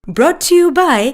Brought to you by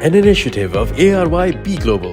an initiative of ARYP Global.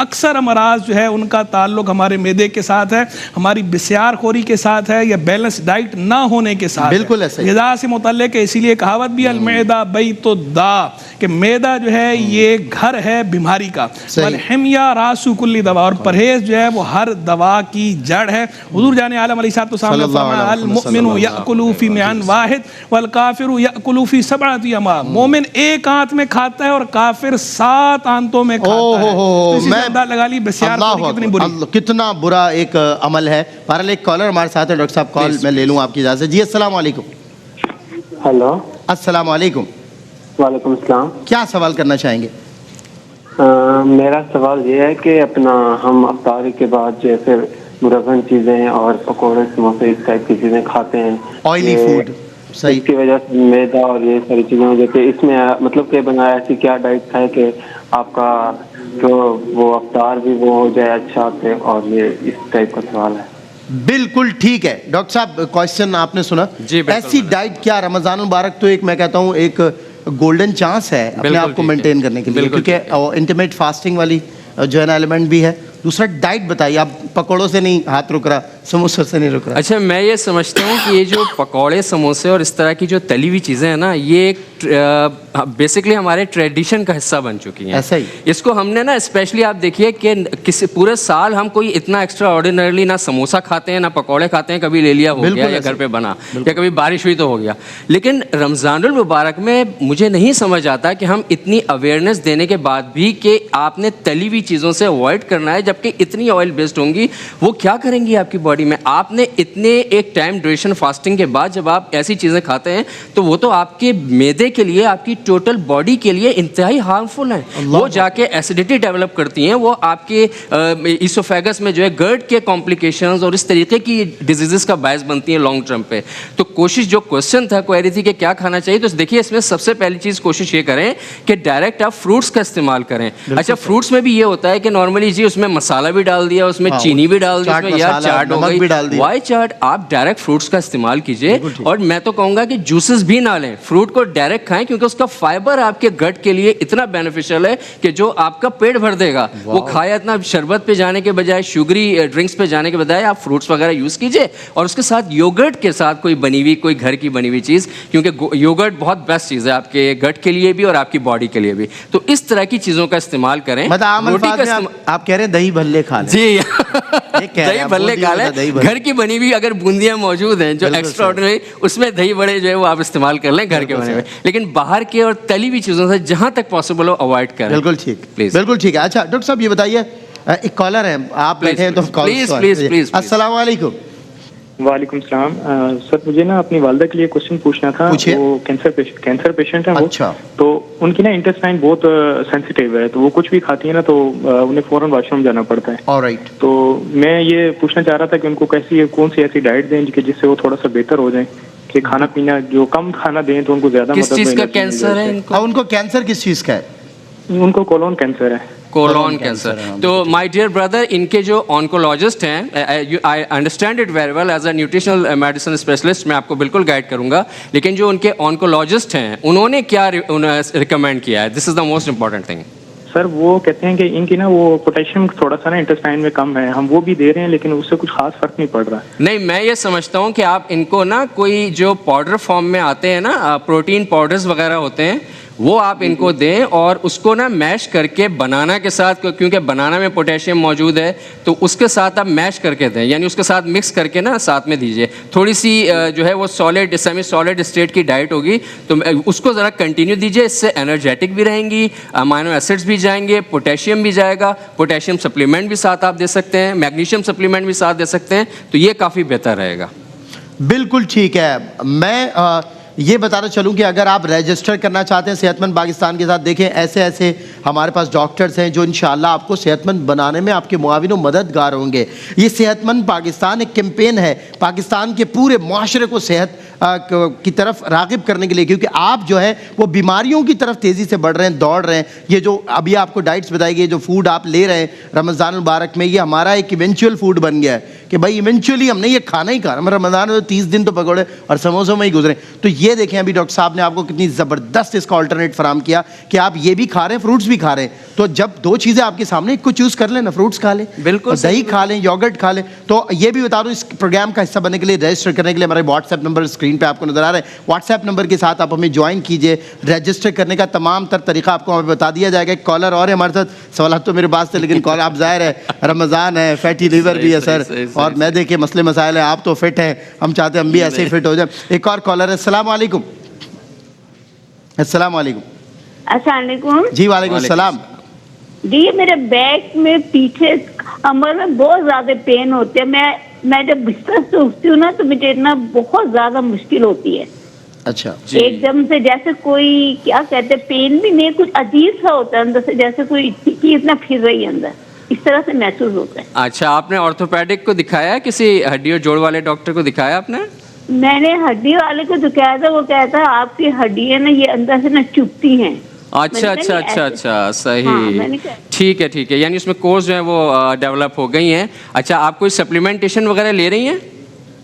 اکثر امراض جو ہے ان کا تعلق ہمارے معدے کے ساتھ ہے, ہماری بسیار خوری کے ساتھ ہے, یا بیلنس ڈائٹ نہ ہونے کے ساتھ. بالکل ایسا ہی. غذا سے متعلق ہے, اسی لیے کہاوت بھی المعدہ بیت الداء, کہ معدہ جو ہے یہ گھر ہے بیماری کا. والحمیہ راس کل دوا, اور پرہیز جو ہے وہ ہر دوا کی جڑ ہے. حضور جان عالم علیہ الصلوۃ والسلام نے فرمایا المؤمن یأکل فی معن واحد والکافر یأکل فی سبعۃ امعاء, مومن ایک آنت میں کھاتا ہے اور کافر 7 آنتوں میں کھاتا ہے. اسی سے اندازہ لگا لی بسیار کتنی بری, کتنا برا ایک عمل ہے. بہرحال ایک کالر ہمارے ساتھ ہے, ڈاکٹر صاحب کال میں لے لوں آپ کی اجازت. جی السلام علیکم. ہیلو, السلام علیکم. وعلیکم السلام. کیا سوال کرنا چاہیں گے؟ میرا سوال یہ ہے کہ اپنا ہم افطاری کے بعد جیسے مرغن چیزیں اور پکوڑے سموسے اس ٹائپ کی چیزیں کھاتے ہیں, آئلی فوڈ, صحیح, اس کی وجہ سے میدا اور یہ ساری چیزیں ہو جاتی ہے. اس میں مطلب کہ بنایا ایسی کیا ڈائٹ ہے کہ آپ کا جو وہ افطار بھی وہ ہو جائے اچھا سے, اور یہ اس ٹائپ کا سوال ہے. بالکل ٹھیک ہے ڈاکٹر صاحب, کوشچن آپ نے سنا. ایسی ڈائٹ کیا, رمضان المبارک تو ایک میں کہتا ہوں ایک گولڈن چانس ہے اپنے آپ کو مینٹین کرنے کے لیے, کیونکہ انٹرمیٹ فاسٹنگ والی جو ہے نا ایلیمنٹ بھی ہے. دوسرا ڈائٹ بتائیے, آپ پکوڑوں سے نہیں ہاتھ رک رہا, سموسوں سے نہیں رک رہا. اچھا, میں یہ سمجھتا ہوں کہ یہ جو پکوڑے سموسے اور اس طرح کی جو تلی ہوئی چیزیں ہیں نا, یہ ایک بیسکلی ہمارے ٹریڈیشن کا حصہ بن چکی ہیں. ایسا ہی اس کو ہم نے نا اسپیشلی آپ دیکھیے کہ کسی پورے سال ہم کوئی اتنا ایکسٹرا آرڈینرلی نہ سموسا کھاتے ہیں نہ پکوڑے کھاتے ہیں, کبھی لے لیا ہو گیا یا گھر پہ بنا, یا کبھی بارش ہوئی تو ہو گیا. لیکن رمضان المبارک میں مجھے نہیں سمجھ آتا کہ ہم اتنی اویئرنیس دینے کے بعد بھی کہ آپ نے تلی ہوئی چیزوں سے اوائڈ کرنا ہے, جبکہ اتنی آئل بیسڈ ہوں گی, وہ کیا کریں گی آپ کی باڈی میں. آپ نے اتنے ایک ٹائم ڈیوریشن فاسٹنگ کے بعد جب آپ ایسی چیزیں کھاتے ہیں تو وہ تو آپ کے معدے کے لیے, آپ کی ٹوٹل باڈی کے لیے انتہائی ہارمفل ہیں. وہ جا کے ایسیڈیٹی ڈیولپ کرتی ہیں, وہ آپ کے ایسوفیگس میں جو ہے گرڈ کے کمپلیکیشنز اور اس طریقے کی ڈیزیزز کا باعث بنتی ہیں لانگ ٹرم پہ. تو کوشش, جو کوشچن تھا کوئری تھی کہ کیا کھانا چاہیے, تو دیکھیے اس میں سب سے پہلی چیز کوشش یہ کریں کہ ڈائریکٹ آپ فروٹس کا استعمال کریں. اچھا, فروٹس میں بھی یہ ہوتا ہے کہ نارملی جی اس میں مسالہ بھی ڈال دیا, اس میں چینی بھی ڈال دی, اس میں یا چاٹ ہو گئی, وائی چاٹ. آپ ڈائریکٹ فروٹس کا استعمال کیجئے, اور میں تو کہوں گا کہ جوسز بھی نہ لیں, فروٹ کو ڈائریکٹ کھائیں, کیونکہ اس کا فائبر آپ کے گٹ کے لیے اتنا بینیفیشل ہے کہ جو آپ کا پیٹ بھر دے گا. وہ کھایا اتنا شربت پہ جانے کے بجائے, شوگری ڈرنکس پہ جانے کے بجائے آپ فروٹس وغیرہ یوز کیجئے, اور اس کے ساتھ یوگرٹ کے ساتھ کوئی بنی ہوئی, کوئی گھر کی بنی ہوئی چیز, کیونکہ یوگرٹ بہت بیسٹ چیز ہے آپ کے گٹ کے لیے بھی اور آپ کی باڈی کے لیے بھی. تو اس طرح کی چیزوں کا استعمال کریں. آپ کہہ رہے ہیں دہی بھلے کھا لیں. جی, دہی بھلے کھا لیں, گھر کی بنی ہوئی اگر بوندیاں موجود ہیں جو ایکسٹرا آرڈنری, اس میں دہی بڑے جو ہے وہ آپ استعمال کر لیں گھر کے بنے ہوئے, لیکن باہر کے اور تلی ہوئی چیزوں سے جہاں تک پاسبل ہو اوائڈ کریں. بالکل ٹھیک, بالکل ٹھیک ہے. اچھا ڈاکٹر صاحب یہ بتائیے, ایک کالر ہے, آپ بیٹھے ہیں تو پلیز. السلام علیکم. وعلیکم السلام. سر مجھے نا اپنی والدہ کے لیے کوشچن پوچھنا تھا. وہ کینسر پیشنٹ ہیں وہ, تو ان کی نا انٹسٹائن بہت سینسیٹیو ہے, تو وہ کچھ بھی کھاتی ہیں نا تو انہیں فوراً واش روم جانا پڑتا ہے. تو میں یہ پوچھنا چاہ رہا تھا کہ ان کو کون سی ایسی ڈائٹ دیں کہ جس سے وہ تھوڑا سا بہتر ہو جائیں, کہ کھانا پینا جو کم کھانا دیں تو ان کو زیادہ. کس چیز کا کینسر ہے ان کو؟ کینسر کس چیز کا ہے ان کو؟ کولون کینسر ہے. Colon cancer. تو مائی ڈیئر بردر, ان کے جو آنکولوجسٹ ہیں, I understand it very well, as a nutritional medicine specialist میں آپ کو بالکل گائڈ کروں گا, لیکن جو ان کے آنکولوجسٹ ہیں انہوں نے کیا ریکمینڈ کیا ہے, دس از دا موسٹ امپورٹنٹ تھنگ. سر وہ کہتے ہیں کہ ان کی نا وہ پوٹیشیم تھوڑا سا نا انٹسٹائن میں کم ہے, ہم وہ بھی دے رہے ہیں لیکن اس سے کچھ خاص فرق نہیں پڑ رہا. نہیں, میں یہ سمجھتا ہوں کہ آپ ان کو نا کوئی جو پاؤڈر فارم میں آتے ہیں نا, پروٹین پاؤڈرز وغیرہ ہوتے ہیں, وہ آپ ان کو دیں, اور اس کو نا میش کر کے بنانا کے ساتھ, کیونکہ بنانا میں پوٹیشیم موجود ہے, تو اس کے ساتھ آپ میش کر کے دیں, یعنی اس کے ساتھ مکس کر کے نا ساتھ میں دیجیے. تھوڑی سی جو ہے وہ سالڈ, سیمی سالڈ اسٹیٹ کی ڈائٹ ہوگی, تو اس کو ذرا کنٹینیو دیجیے. اس سے انرجیٹک بھی رہیں گی, امائنو ایسڈس بھی جائیں گے, پوٹیشیم بھی جائے گا, پوٹیشیم سپلیمنٹ بھی ساتھ آپ دے سکتے ہیں, میگنیشیم سپلیمنٹ بھی ساتھ دے سکتے ہیں, تو یہ کافی بہتر رہے گا. بالکل ٹھیک ہے. میں یہ بتانا چلوں کہ اگر آپ رجسٹر کرنا چاہتے ہیں صحت مند پاکستان کے ساتھ, دیکھیں ایسے ہمارے پاس ڈاکٹرز ہیں جو انشاءاللہ آپ کو صحت مند بنانے میں آپ کے معاون و مددگار ہوں گے. یہ صحت مند پاکستان ایک کیمپین ہے پاکستان کے پورے معاشرے کو صحت کی طرف راغب کرنے کے لیے, کیونکہ آپ جو ہے وہ بیماریوں کی طرف تیزی سے بڑھ رہے ہیں, دوڑ رہے ہیں. یہ جو ابھی آپ کو ڈائٹس بتائی گئی, جو فوڈ آپ لے رہے ہیں رمضان المبارک میں, یہ ہمارا ایک ایونچوئل فوڈ بن گیا ہے کہ بھائی ایونچولی ہم نے یہ کھانا ہی کھانا. رمضان میں 30 دن تو پکوڑے اور سموسوں میں ہی گزرے. تو یہ دیکھیں ابھی ڈاکٹر صاحب نے آپ کو کتنی زبردست اس کا آلٹرنیٹ فراہم کیا کہ آپ یہ بھی کھا رہے ہیں, فروٹس بھی کھا رہے ہیں, تو جب دو چیزیں آپ کے سامنے, ایک کو چوز کر لیں نا, فروٹس کھا لیں, بالکل دہی کھا لیں, یوگرٹ کھا لیں. تو یہ بھی بتا دوں, اس پروگرام کا حصہ بننے کے لیے, رجسٹر کرنے کے لیے ہمارے واٹس ایپ نمبر اسکرین پہ آپ کو نظر آ رہا ہے. واٹس ایپ نمبر کے ساتھ آپ ہمیں جوائن کیجئے. رجسٹر کرنے کا تمام تر طریقہ آپ کو ہمیں بتا دیا جائے گا. ایک کالر اور ہے ہمارے ساتھ, سوالات تو میرے پاس تھے لیکن کال, آپ ظاہر ہے رمضان ہے, فیٹی لیور بھی ہے سر, اور میں دیکھے مسئلے مسائل ہیں, آپ تو فٹ ہیں, ہم چاہتے ہیں ہم بھی ایسے ہی فٹ ہو جائیں. ایک اور کالر ہے. السلام علیکم. السلام علیکم. السلام علیکم. جی وعلیکم السلام. جی میرے بیک میں پیچھے کمر میں بہت زیادہ پین ہوتے ہیں. میں جب بستر سے اٹھتی ہوں نا تو مجھے اتنا بہت زیادہ مشکل ہوتی ہے. اچھا. ایک دم سے جیسے کوئی کیا کہتے ہیں, پین بھی نہیں, کچھ عجیب سا ہوتا ہے اندر سے, جیسے کوئی ٹکی اتنا پھر رہی ہے اندر, اس طرح سے محسوس ہوتا ہے. اچھا, آپ نے آرتھوپیڈک کو دکھایا, کسی ہڈی اور جوڑ والے ڈاکٹر کو دکھایا آپ نے؟ میں نے ہڈی والے کو دکھایا تھا, وہ کہتا ہے آپ کی ہڈیاں نا یہ اندر سے نا چپتی ہیں. اچھا اچھا اچھا اچھا, صحیح, ٹھیک ہے ٹھیک ہے, یعنی اس میں کورس جو ہیں وہ ڈیولپ ہو گئی ہیں. اچھا, آپ کوئی سپلیمنٹیشن وغیرہ لے رہی ہیں؟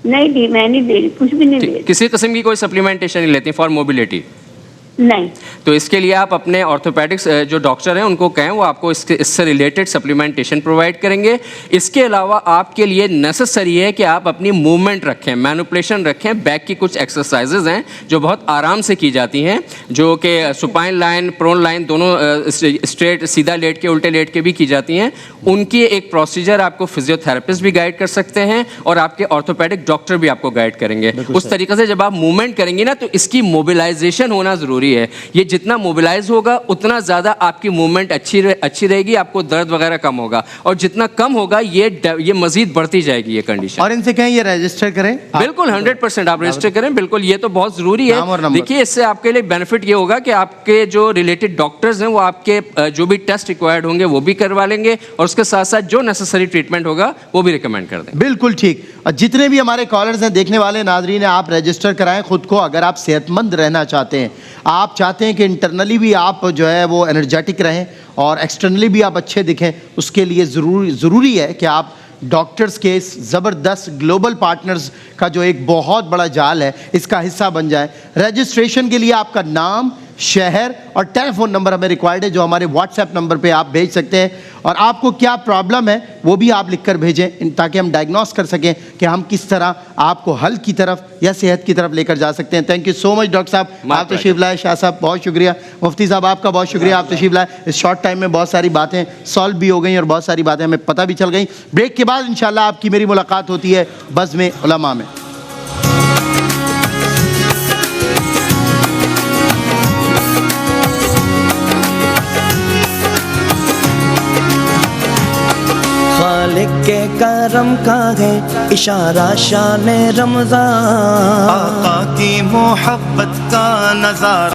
نہیں جی, میں نہیں لے رہی, کچھ بھی نہیں لے رہی. کسی قسم کی کوئی سپلیمنٹیشن نہیں لیتی فار موبلٹی؟ نہیں. تو اس کے لیے آپ اپنے آرتھوپیڈکس جو ڈاکٹر ہیں ان کو کہیں, وہ آپ کو اس سے ریلیٹڈ سپلیمنٹیشن پرووائڈ کریں گے. اس کے علاوہ آپ کے لیے نیسسری ہے کہ آپ اپنی موومنٹ رکھیں, مینوپولیشن رکھیں. بیک کی کچھ ایکسرسائزز ہیں جو بہت آرام سے کی جاتی ہیں, جو کہ سپائن لائن, پرون لائن, دونوں اسٹریٹ, سیدھا لیٹ کے, الٹے لیٹ کے بھی کی جاتی ہیں. ان کی ایک پروسیجر آپ کو فزیو تھراپسٹ بھی گائیڈ کر سکتے ہیں, اور آپ کے آرتھوپیڈک ڈاکٹر بھی آپ کو گائیڈ کریں گے. اس طریقے سے جب آپ موومنٹ کریں گی نا تو اس کی موبلائزیشن ہونا ضروری ہے. یہ جتنا موبلائز ہوگا اتنا زیادہ آپ کی موومنٹ اچھی رہے گی, آپ کو درد وغیرہ کم ہوگا, اور جتنا کم ہوگا یہ مزید بڑھتی جائے گی یہ کنڈیشن. اور ان سے کہیں یہ رجسٹر کریں. بالکل 100% آپ رجسٹر کریں, بالکل, یہ تو بہت ضروری ہے. دیکھیے, اس سے آپ کے لیے بینیفٹ یہ ہوگا کہ آپ کے جو ریلیٹڈ ڈاکٹرز ہیں وہ آپ کے جو بھی ٹیسٹ ریکوائرڈ ہوں گے وہ بھی کروا لیں گے, اور اس کے ساتھ ساتھ جو نیسسری ٹریٹمنٹ ہوگا وہ بھی ریکمینڈ کر دیں. بالکل ٹھیک. اور جتنے بھی ہمارے کالرز ہیں, دیکھنے والے ناظرین ہیں, آپ رجسٹر کرائیں خود کو. اگر آپ صحت مند رہنا چاہتے ہیں, آپ چاہتے ہیں کہ انٹرنلی بھی آپ جو ہے وہ انرجیٹک رہیں اور ایکسٹرنلی بھی آپ اچھے دکھیں, اس کے لیے ضروری ہے کہ آپ ڈاکٹرز کے اس زبردست گلوبل پارٹنرز کا جو ایک بہت بڑا جال ہے اس کا حصہ بن جائیں. رجسٹریشن کے لیے آپ کا نام, شہر اور ٹیلی فون نمبر ہمیں ریکوائرڈ ہے, جو ہمارے واٹس ایپ نمبر پہ آپ بھیج سکتے ہیں. اور آپ کو کیا پرابلم ہے وہ بھی آپ لکھ کر بھیجیں, تاکہ ہم ڈائگنوس کر سکیں کہ ہم کس طرح آپ کو حل کی طرف یا صحت کی طرف لے کر جا سکتے ہیں. Thank you so much doctor صاحب, آپ تشریف لائے. شاہ صاحب بہت شکریہ. مفتی صاحب آپ کا بہت شکریہ, آپ تشریف لائے. اس شارٹ ٹائم میں بہت ساری باتیں سالو بھی ہو گئیں اور بہت ساری باتیں ہمیں پتہ بھی چل گئیں. بریک کے بعد انشاءاللہ آپ کی میری ملاقات ہوتی ہے بزم علماء میں. خالق کے کرم کا ہے اشارہ شان رمضان, آقا کی محبت کا نظارہ.